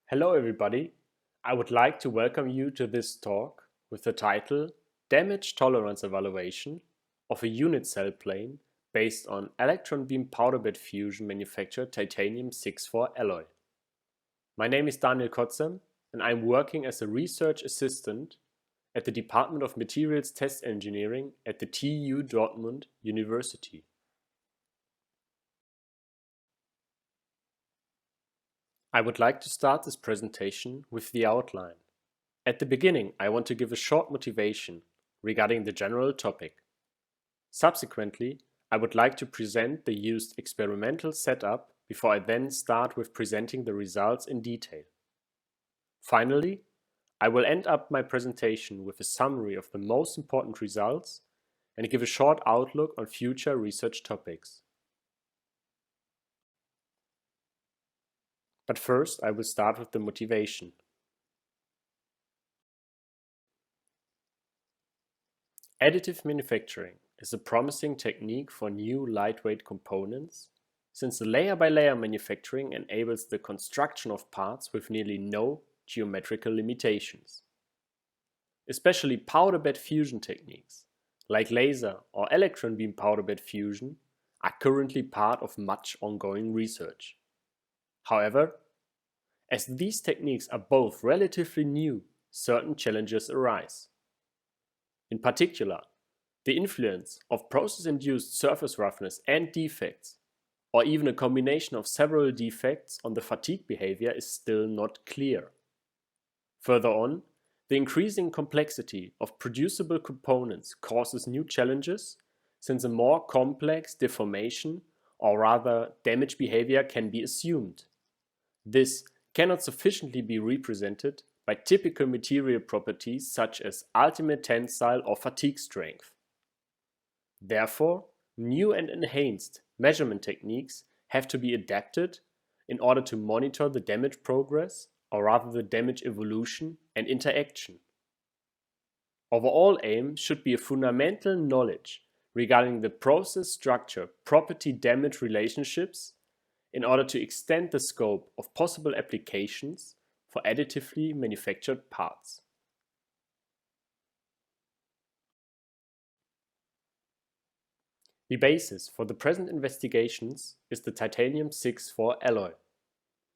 Hello everybody, I would like to welcome you to this talk with the title Damage Tolerance Evaluation of a Unit Cell Plane based on electron beam powder bed fusion manufactured titanium-64 alloy. My name is Daniel Kotzem and I'm working as a research assistant at the Department of Materials Test Engineering at the TU Dortmund University. I would like to start this presentation with the outline. At the beginning, I want to give a short motivation regarding the general topic. Subsequently, I would like to present the used experimental setup before I then start with presenting the results in detail. Finally, I will end up my presentation with a summary of the most important results and give a short outlook on future research topics. But first, I will start with the motivation. Additive manufacturing is a promising technique for new lightweight components, since the layer-by-layer manufacturing enables the construction of parts with nearly no geometrical limitations. Especially powder bed fusion techniques, like laser or electron beam powder bed fusion, are currently part of much ongoing research. However, as these techniques are both relatively new, certain challenges arise. In particular, the influence of process-induced surface roughness and defects, or even a combination of several defects on the fatigue behavior is still not clear. Further on, the increasing complexity of producible components causes new challenges, since a more complex deformation or rather damage behavior can be assumed. This cannot sufficiently be represented by typical material properties such as ultimate tensile or fatigue strength. Therefore, new and enhanced measurement techniques have to be adapted in order to monitor the damage progress, or rather the damage evolution and interaction. Overall aim should be a fundamental knowledge regarding the process structure property damage relationships in order to extend the scope of possible applications for additively manufactured parts. The basis for the present investigations is the titanium-64 alloy.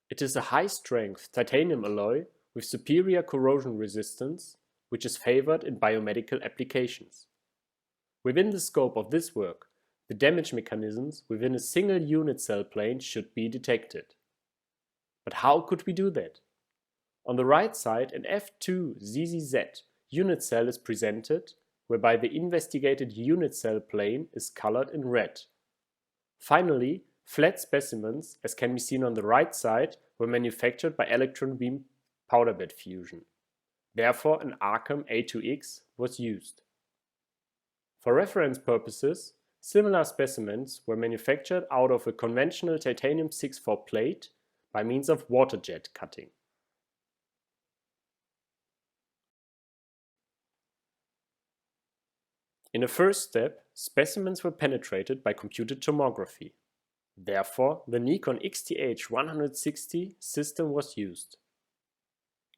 It is a high-strength titanium alloy with superior corrosion resistance, which is favored in biomedical applications. Within the scope of this work, the damage mechanisms within a single unit cell plane should be detected. But how could we do that? On the right side, an F2ZZZ unit cell is presented, whereby the investigated unit cell plane is colored in red. Finally, flat specimens, as can be seen on the right side, were manufactured by electron beam powder bed fusion. Therefore, an Arcam A2X was used. For reference purposes, similar specimens were manufactured out of a conventional titanium-64 plate by means of water jet cutting. In a first step, specimens were penetrated by computed tomography. Therefore, the Nikon XTH160 system was used.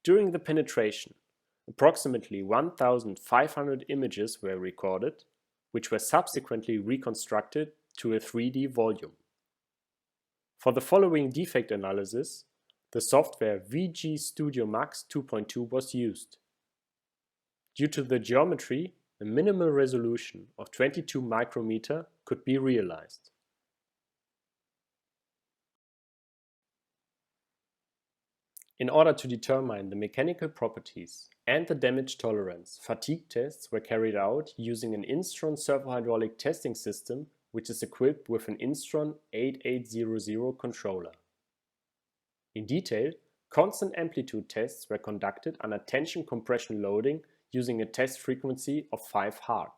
During the penetration, approximately 1,500 images were recorded, which were subsequently reconstructed to a 3D volume. For the following defect analysis, the software VG Studio Max 2.2 was used. Due to the geometry, a minimal resolution of 22 micrometer could be realized. In order to determine the mechanical properties and the damage tolerance, fatigue tests were carried out using an Instron servohydraulic testing system which is equipped with an Instron 8800 controller. In detail, constant amplitude tests were conducted under tension compression loading using a test frequency of 5 Hz.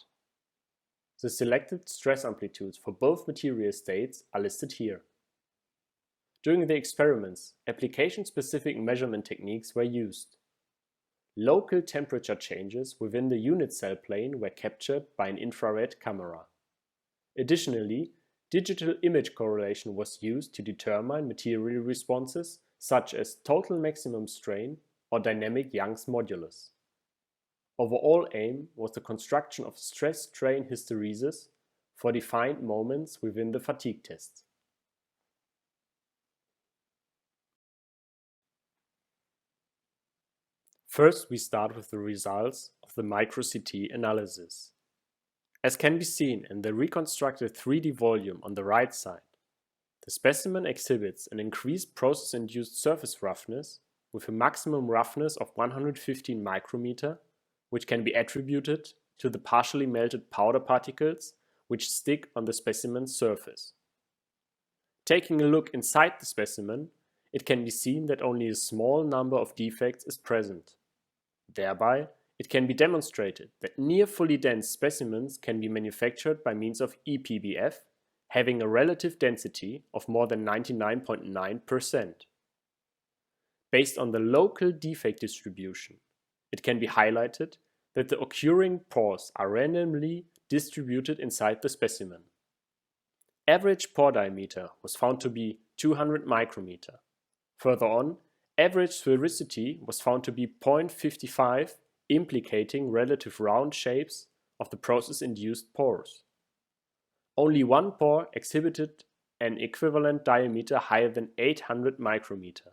The selected stress amplitudes for both material states are listed here. During the experiments, application-specific measurement techniques were used. Local temperature changes within the unit cell plane were captured by an infrared camera. Additionally, digital image correlation was used to determine material responses such as total maximum strain or dynamic Young's modulus. Overall aim was the construction of stress-strain hysteresis for defined moments within the fatigue test. First, we start with the results of the micro-CT analysis. As can be seen in the reconstructed 3D volume on the right side, the specimen exhibits an increased process-induced surface roughness with a maximum roughness of 115 micrometer, which can be attributed to the partially melted powder particles which stick on the specimen's surface. Taking a look inside the specimen, it can be seen that only a small number of defects is present. Thereby, it can be demonstrated that near fully dense specimens can be manufactured by means of E-PBF, having a relative density of more than 99.9%. Based on the local defect distribution, it can be highlighted that the occurring pores are randomly distributed inside the specimen. Average pore diameter was found to be 200 micrometer. Further on, average sphericity was found to be 0.55, implicating relative round shapes of the process-induced pores. Only one pore exhibited an equivalent diameter higher than 800 micrometer.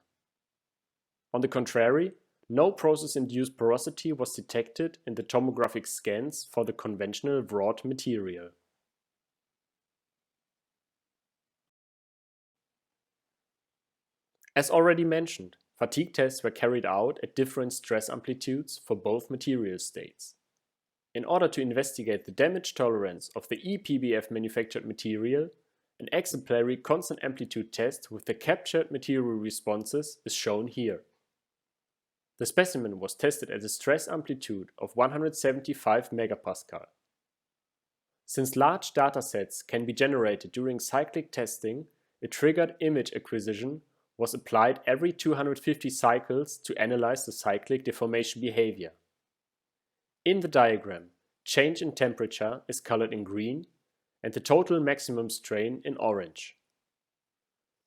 On the contrary, no process-induced porosity was detected in the tomographic scans for the conventional wrought material. As already mentioned, fatigue tests were carried out at different stress amplitudes for both material states. In order to investigate the damage tolerance of the E-PBF manufactured material, an exemplary constant amplitude test with the captured material responses is shown here. The specimen was tested at a stress amplitude of 175 megapascal. Since large datasets can be generated during cyclic testing, a triggered image acquisition was applied every 250 cycles to analyze the cyclic deformation behavior. In the diagram, change in temperature is colored in green and the total maximum strain in orange.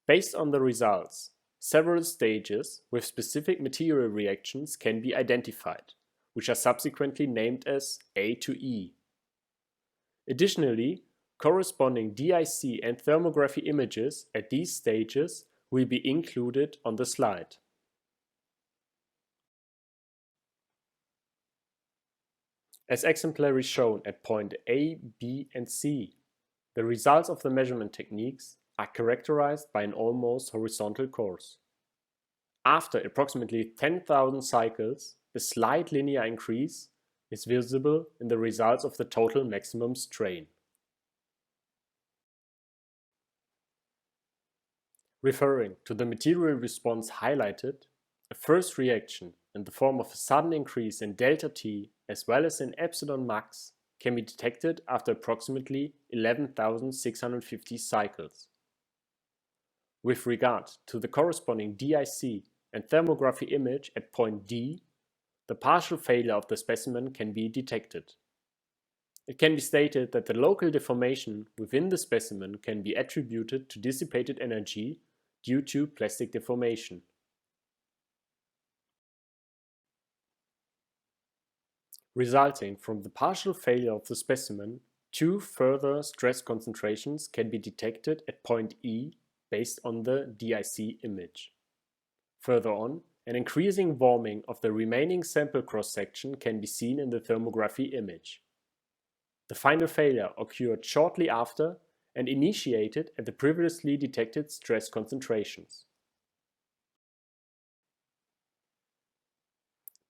Based on the results, several stages with specific material reactions can be identified, which are subsequently named as A to E. Additionally, corresponding DIC and thermography images at these stages will be included on the slide. As exemplary shown at point A, B, and C, the results of the measurement techniques are characterized by an almost horizontal course. After approximately 10,000 cycles, a slight linear increase is visible in the results of the total maximum strain. Referring to the material response highlighted, a first reaction in the form of a sudden increase in delta T as well as in epsilon max can be detected after approximately 11,650 cycles. With regard to the corresponding DIC and thermography image at point D, the partial failure of the specimen can be detected. It can be stated that the local deformation within the specimen can be attributed to dissipated energy due to plastic deformation. Resulting from the partial failure of the specimen, two further stress concentrations can be detected at point E based on the DIC image. Further on, an increasing warming of the remaining sample cross-section can be seen in the thermography image. The final failure occurred shortly after and initiated at the previously detected stress concentrations.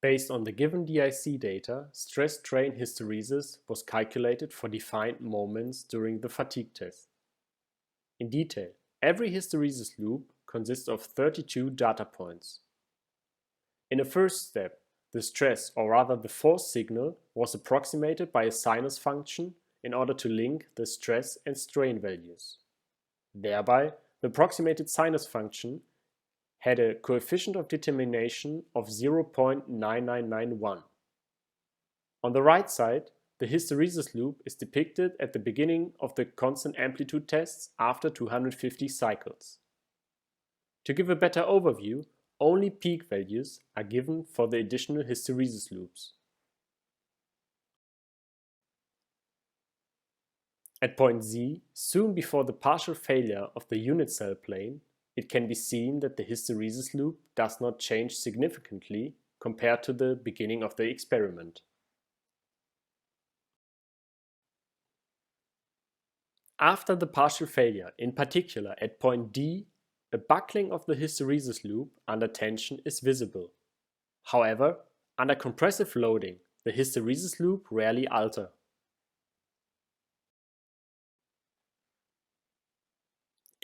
Based on the given DIC data, stress-strain hysteresis was calculated for defined moments during the fatigue test. In detail, every hysteresis loop consists of 32 data points. In a first step, the stress, or rather the force signal, was approximated by a sinus function in order to link the stress and strain values. Thereby, the approximated sinus function had a coefficient of determination of 0.9991. On the right side, the hysteresis loop is depicted at the beginning of the constant amplitude tests after 250 cycles. To give a better overview, only peak values are given for the additional hysteresis loops. At point Z, soon before the partial failure of the unit cell plane, it can be seen that the hysteresis loop does not change significantly compared to the beginning of the experiment. After the partial failure, in particular at point D, a buckling of the hysteresis loop under tension is visible. However, under compressive loading, the hysteresis loop rarely alters.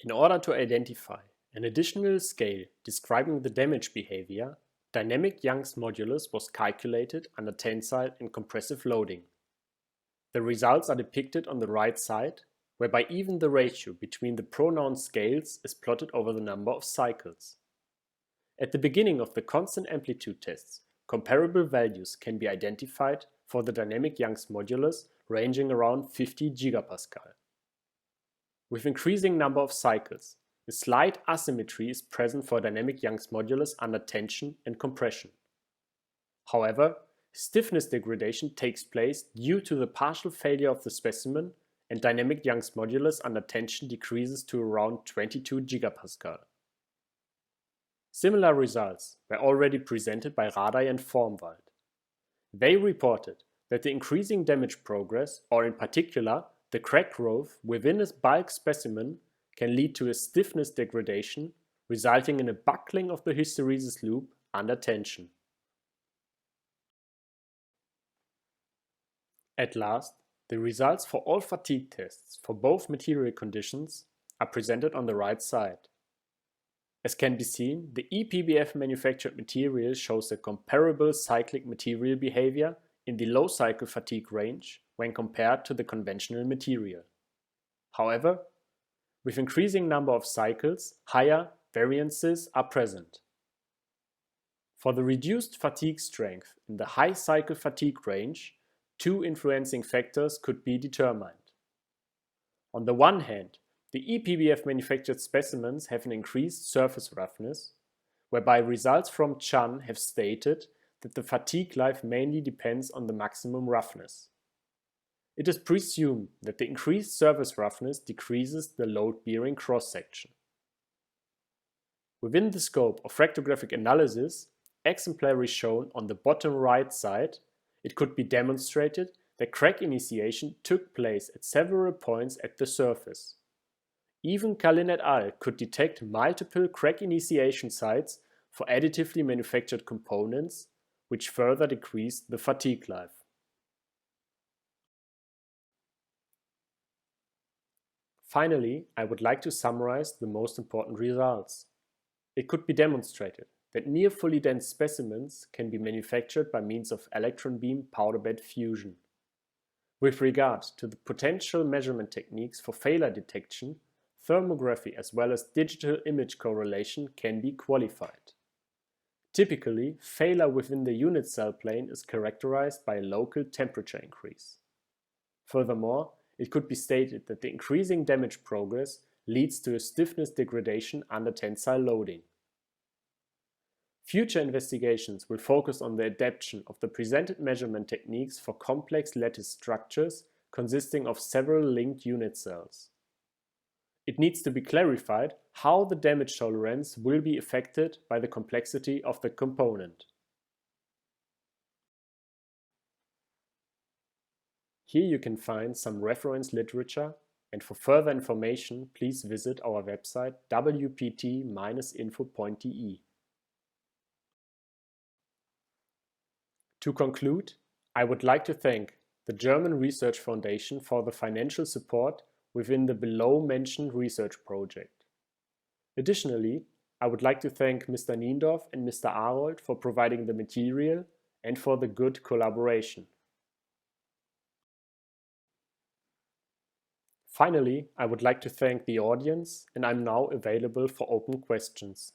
In order to identify an additional scale describing the damage behavior, dynamic Young's modulus was calculated under tensile and compressive loading. The results are depicted on the right side, whereby even the ratio between the pronounced scales is plotted over the number of cycles. At the beginning of the constant amplitude tests, comparable values can be identified for the dynamic Young's modulus ranging around 50 gigapascal. With increasing number of cycles, a slight asymmetry is present for dynamic Young's modulus under tension and compression. However, stiffness degradation takes place due to the partial failure of the specimen, and dynamic Young's modulus under tension decreases to around 22 gigapascal. Similar results were already presented by Radai and Formwald. They reported that the increasing damage progress, or in particular the crack growth within a bulk specimen, can lead to a stiffness degradation, resulting in a buckling of the hysteresis loop under tension. At last, the results for all fatigue tests for both material conditions are presented on the right side. As can be seen, the E-PBF manufactured material shows a comparable cyclic material behavior in the low cycle fatigue range when compared to the conventional material. However, with increasing number of cycles, higher variances are present. For the reduced fatigue strength in the high cycle fatigue range, two influencing factors could be determined. On the one hand, the E-PBF manufactured specimens have an increased surface roughness, whereby results from Chan have stated that the fatigue life mainly depends on the maximum roughness. It is presumed that the increased surface roughness decreases the load-bearing cross-section. Within the scope of fractographic analysis, exemplary shown on the bottom right side, it could be demonstrated that crack initiation took place at several points at the surface. Even Kalin et al. Could detect multiple crack initiation sites for additively manufactured components, which further decreased the fatigue life. Finally, I would like to summarize the most important results. It could be demonstrated that near fully dense specimens can be manufactured by means of electron beam powder bed fusion. With regard to the potential measurement techniques for failure detection, thermography as well as digital image correlation can be qualified. Typically, failure within the unit cell plane is characterized by a local temperature increase. Furthermore, it could be stated that the increasing damage progress leads to a stiffness degradation under tensile loading. Future investigations will focus on the adaptation of the presented measurement techniques for complex lattice structures consisting of several linked unit cells. It needs to be clarified how the damage tolerance will be affected by the complexity of the component. Here you can find some reference literature, and for further information please visit our website wpt-info.de. To conclude, I would like to thank the German Research Foundation for the financial support within the below-mentioned research project. Additionally, I would like to thank Mr. Niendorf and Mr. Arold for providing the material and for the good collaboration. Finally, I would like to thank the audience, and I'm now available for open questions.